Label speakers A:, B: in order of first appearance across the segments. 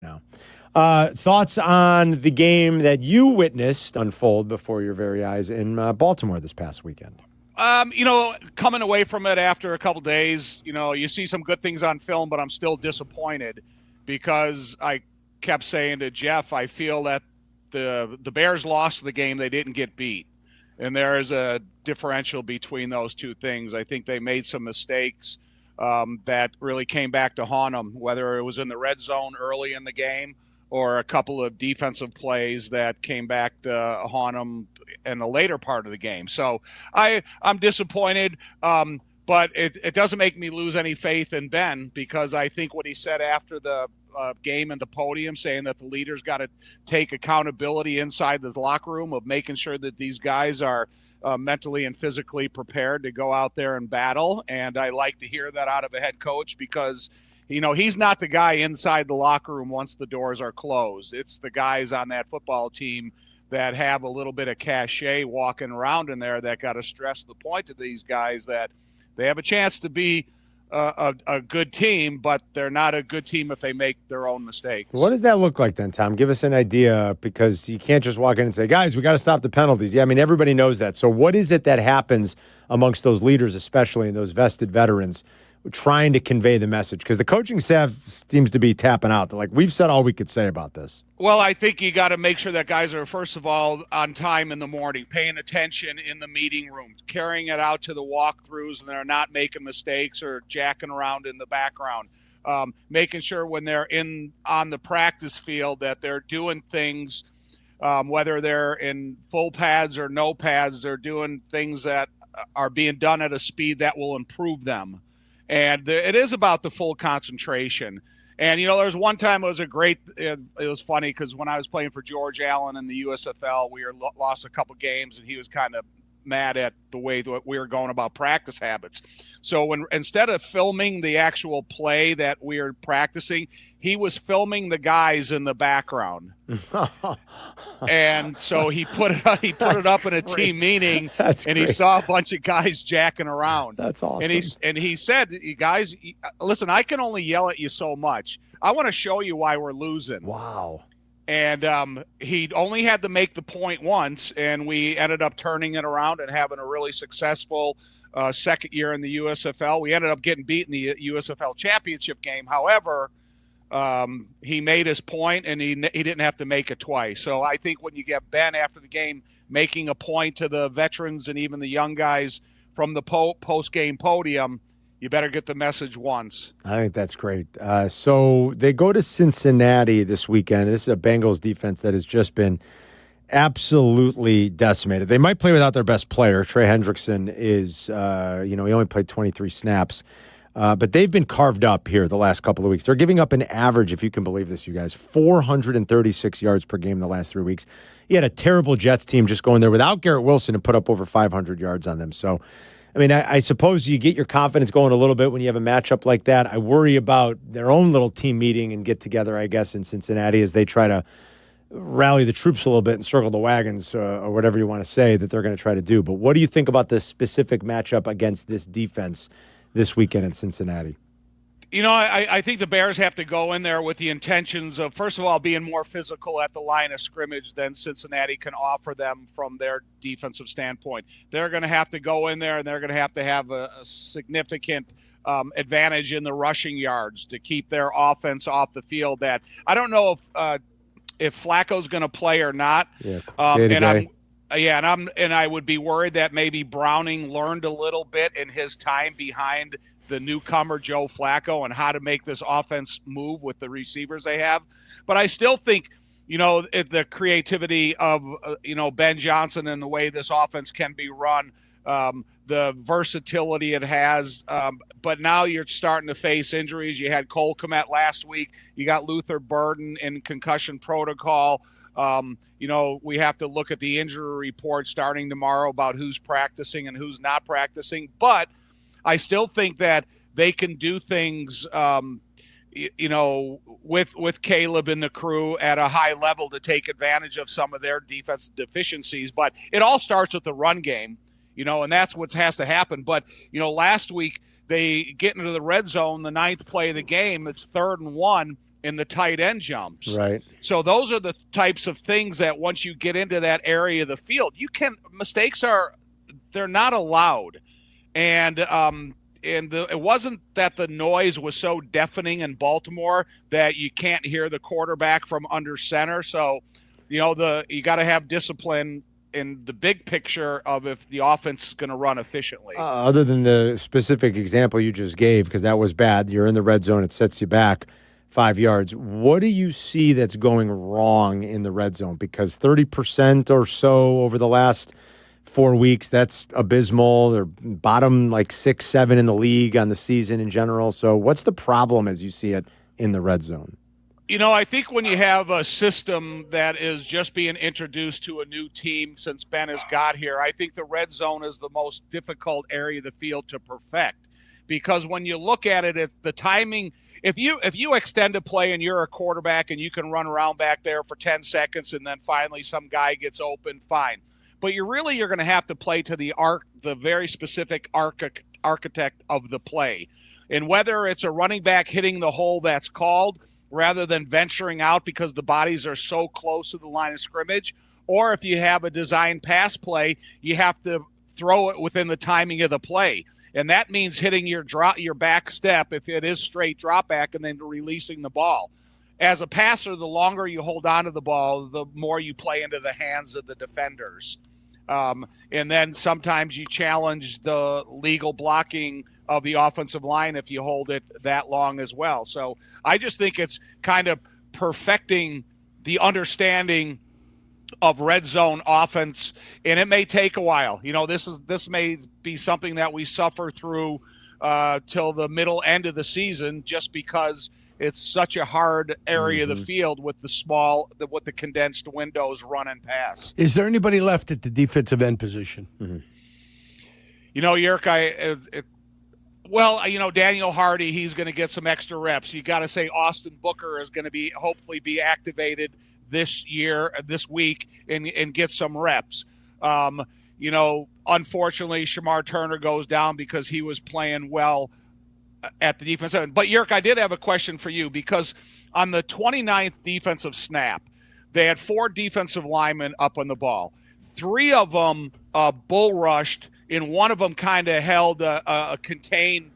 A: now. Thoughts on the game that you witnessed unfold before your very eyes in Baltimore this past weekend?
B: Coming away from it after a couple days, you see some good things on film, but I'm still disappointed because I kept saying to Jeff, I feel that the Bears lost the game; they didn't get beat, and there is a differential between those two things. I think they made some mistakes that really came back to haunt them, whether it was in the red zone early in the game or a couple of defensive plays that came back to haunt them in the later part of the game. So I'm disappointed, but it doesn't make me lose any faith in Ben because I think what he said after the game and the podium, saying that the leaders got to take accountability inside the locker room of making sure that these guys are mentally and physically prepared to go out there and battle. And I like to hear that out of a head coach because he's not the guy inside the locker room once the doors are closed. It's the guys on that football team that have a little bit of cachet walking around in there that got to stress the point to these guys that they have a chance to be a good team, but they're not a good team if they make their own
A: What
B: mistakes.
A: does that look like then, Tom? Give us an idea because you can't just walk in and say, guys, we got to stop the penalties. Yeah, I mean, everybody knows that. So what is it that happens amongst those leaders, especially and those vested veterans, trying to convey the message? Because the coaching staff seems to be tapping out. They're like, we've said all we could say about this.
B: Well, I think you got to make sure that guys are, first of all, on time in the morning, paying attention in the meeting room, carrying it out to the walkthroughs, and they're not making mistakes or jacking around in the background. Making sure when they're on the practice field that they're doing things, whether they're in full pads or no pads, they're doing things that are being done at a speed that will improve them. And it is about the full concentration. And there was one time it was funny because when I was playing for George Allen in the USFL, we lost a couple games, and he was kind of mad at the way that we were going about practice habits. So instead of filming the actual play that we were practicing, he was filming the guys in the background. And so he put it up in a team meeting,
A: That's
B: and he
A: great.
B: saw a bunch of guys jacking around.
A: That's
B: And
A: awesome.
B: he said, "You guys, listen, I can only yell at you so much. I want to show you why we're losing."
A: Wow.
B: And he only had to make the point once, and we ended up turning it around and having a really successful second year in the USFL. We ended up getting beat in the USFL championship game. However, he made his point, and he didn't have to make it twice. So I think when you get Ben after the game making a point to the veterans and even the young guys from the post-game podium, you better get the message once.
A: I think that's great. So they go to Cincinnati this weekend. This is a Bengals defense that has just been absolutely decimated. They might play without their best player. Trey Hendrickson is, he only played 23 snaps. But they've been carved up here the last couple of weeks. They're giving up an average, if you can believe this, you guys, 436 yards per game the last 3 weeks. He had a terrible Jets team just going there without Garrett Wilson and put up over 500 yards on them. So, I mean, I suppose you get your confidence going a little bit when you have a matchup like that. I worry about their own little team meeting and get together, I guess, in Cincinnati as they try to rally the troops a little bit and circle the wagons or whatever you want to say that they're going to try to do. But what do you think about this specific matchup against this defense this weekend in Cincinnati?
B: I think the Bears have to go in there with the intentions of, first of all, being more physical at the line of scrimmage than Cincinnati can offer them from their defensive standpoint. They're going to have to go in there, and they're going to have a significant advantage in the rushing yards to keep their offense off the field. That I don't know if Flacco's going to play or not.
A: Yeah,
B: And I would be worried that maybe Browning learned a little bit in his time behind the newcomer Joe Flacco and how to make this offense move with the receivers they have. But I still think, the creativity of, Ben Johnson and the way this offense can be run, the versatility it has. But now you're starting to face injuries. You had Cole Kmet last week. You got Luther Burden in concussion protocol. We have to look at the injury report starting tomorrow about who's practicing and who's not practicing. But I still think that they can do things, with Caleb and the crew at a high level to take advantage of some of their defensive deficiencies. But it all starts with the run game, and that's what has to happen. But, last week they get into the red zone, the ninth play of the game, it's 3rd and 1. in the tight end jumps.
A: Right.
B: So those are the types of things that once you get into that area of the field, mistakes they're not allowed. And it wasn't that the noise was so deafening in Baltimore that you can't hear the quarterback from under center. So, you got to have discipline in the big picture of if the offense is going to run efficiently.
A: Other than the specific example you just gave, because that was bad, you're in the red zone, it sets you back 5 yards. What do you see that's going wrong in the red zone? Because 30% or so over the last 4 weeks, that's abysmal. They're bottom like 6, 7 in the league on the season in general. So what's the problem as you see it in the red zone?
B: I think when you have a system that is just being introduced to a new team since Ben has got here, I think the red zone is the most difficult area of the field to perfect. Because when you look at it, if the timing, if you extend a play and you're a quarterback and you can run around back there for 10 seconds and then finally some guy gets open, fine. But you're going to have to play to the very specific architect of the play. And whether it's a running back hitting the hole that's called rather than venturing out because the bodies are so close to the line of scrimmage, or if you have a design pass play, you have to throw it within the timing of the play. And that means hitting your back step if it is straight drop back and then releasing the ball. As a passer, the longer you hold on to the ball, the more you play into the hands of the defenders. And then sometimes you challenge the legal blocking of the offensive line if you hold it that long as well. So I just think it's kind of perfecting the understanding of red zone offense, and it may take a while. This may be something that we suffer through till the middle end of the season, just because it's such a hard area of the field with the condensed windows run and pass.
C: Is there anybody left at the defensive end position?
A: Mm-hmm.
B: Yerk, Daniel Hardy, he's going to get some extra reps. You got to say Austin Booker is going to hopefully be activated this week, and get some reps. Unfortunately, Shamar Turner goes down because he was playing well at the defensive end. But, Yerk, I did have a question for you, because on the 29th defensive snap, they had 4 defensive linemen up on the ball. 3 of them bull rushed, and one of them kind of held a contained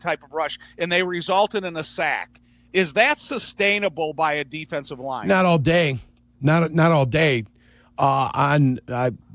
B: type of rush, and they resulted in a sack. Is that sustainable by a defensive line?
C: Not all day. Not all day. On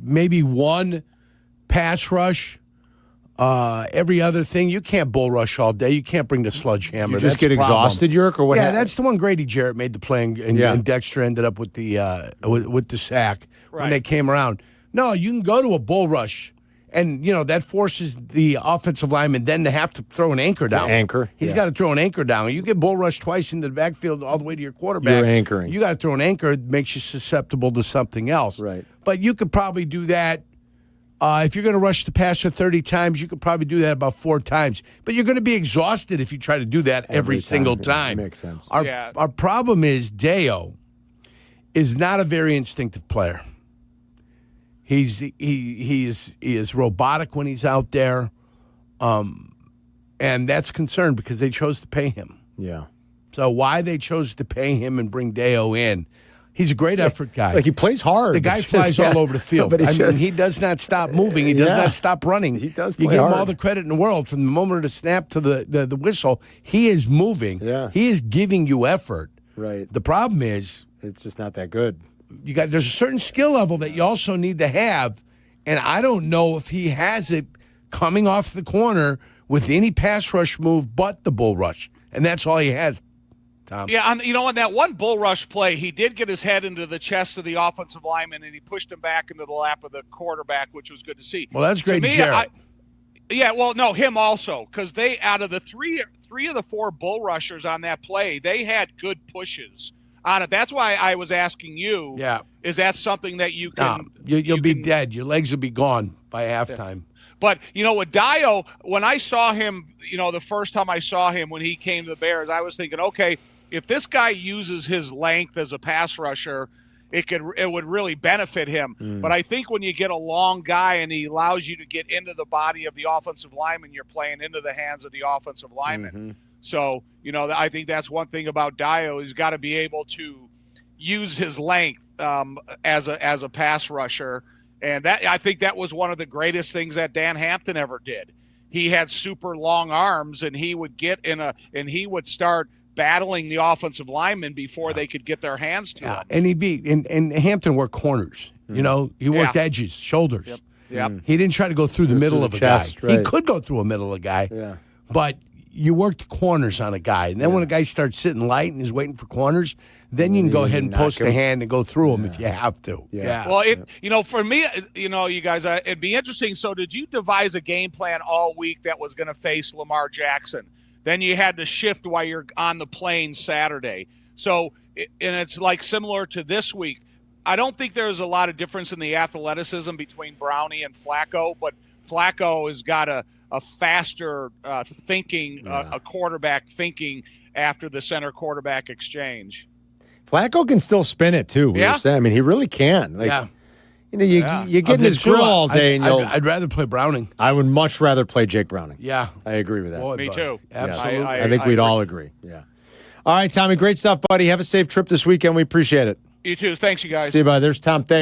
C: maybe one pass rush, every other thing, you can't bull rush all day. You can't bring the sledgehammer.
A: You just get exhausted, Yerk, or what?
C: Yeah, that's the one. Grady Jarrett made the play, and Dexter ended up with the with the sack when they came around. No, you can go to a bull rush. And, that forces the offensive lineman then to have to throw an anchor down. He's got to throw an anchor down. You get bull rushed twice into the backfield all the way to your quarterback.
A: You're anchoring.
C: You got to throw an anchor. It makes you susceptible to something else.
A: Right.
C: But you could probably do that. If you're going to rush the passer 30 times, you could probably do that about 4 times. But you're going to be exhausted if you try to do that every single time.
A: That makes sense.
C: Our problem is Deo is not a very instinctive player. He is robotic when he's out there, and that's concerned because they chose to pay him.
A: Yeah.
C: So why they chose to pay him and bring Deo in? He's a great effort guy.
A: Like, he plays hard.
C: The guy flies all over the field. He does not stop moving. He does not stop running.
A: He does play
C: You give
A: hard.
C: him all the credit in the world from the moment of the snap to the whistle. He is moving.
A: Yeah.
C: He is giving you effort.
A: Right.
C: The problem is
A: it's just not that good.
C: There's a certain skill level that you also need to have, and I don't know if he has it coming off the corner with any pass rush move but the bull rush, and that's all he has. Tom.
B: Yeah, on that one bull rush play, he did get his head into the chest of the offensive lineman, and he pushed him back into the lap of the quarterback, which was good to see.
C: Well, that's great, Jarrett.
B: Him also, because they, out of the three of the 4 bull rushers on that play, they had good pushes on it. That's why I was asking you.
C: Yeah.
B: Is that something that you can?
C: No, you'll be dead. Your legs will be gone by halftime.
B: But, with Dio, when I saw him, the first time I saw him when he came to the Bears, I was thinking, okay, if this guy uses his length as a pass rusher, it would really benefit him. But I think when you get a long guy and he allows you to get into the body of the offensive lineman, you're playing into the hands of the offensive lineman. So, I think that's one thing about Dio. He's got to be able to use his length as a pass rusher. And I think that was one of the greatest things that Dan Hampton ever did. He had super long arms, and he would and he would start battling the offensive linemen before they could get their hands to him.
C: And and Hampton worked corners. He worked edges, shoulders.
B: Yep.
C: He didn't try to go through the middle of a
A: chest,
C: guy.
A: right.
C: He could go through a middle of a guy.
A: Yeah.
C: But you worked corners on a guy. And then when a guy starts sitting light and is waiting for corners, then you can go ahead and post a hand and go through him if you have to.
A: Yeah.
B: Well, for me, you guys, it'd be interesting. So did you devise a game plan all week that was going to face Lamar Jackson? Then you had to shift while you're on the plane Saturday. So, and it's like similar to this week. I don't think there's a lot of difference in the athleticism between Brownie and Flacco, but Flacco has got a faster thinking, a quarterback thinking after the center quarterback exchange.
A: Flacco can still spin it too.
B: Yeah.
A: I mean, he really can. You get in his grill all day, and
C: I'd rather play Browning.
A: I would much rather play Jake Browning.
C: Yeah,
A: I agree with that.
C: Boy,
B: Me too.
C: Absolutely.
A: I think we'd all agree. Yeah. All right, Tommy, great stuff, buddy. Have a safe trip this weekend. We appreciate it.
B: You too. Thanks, you guys.
A: See you, bye. There's Tom Thayer.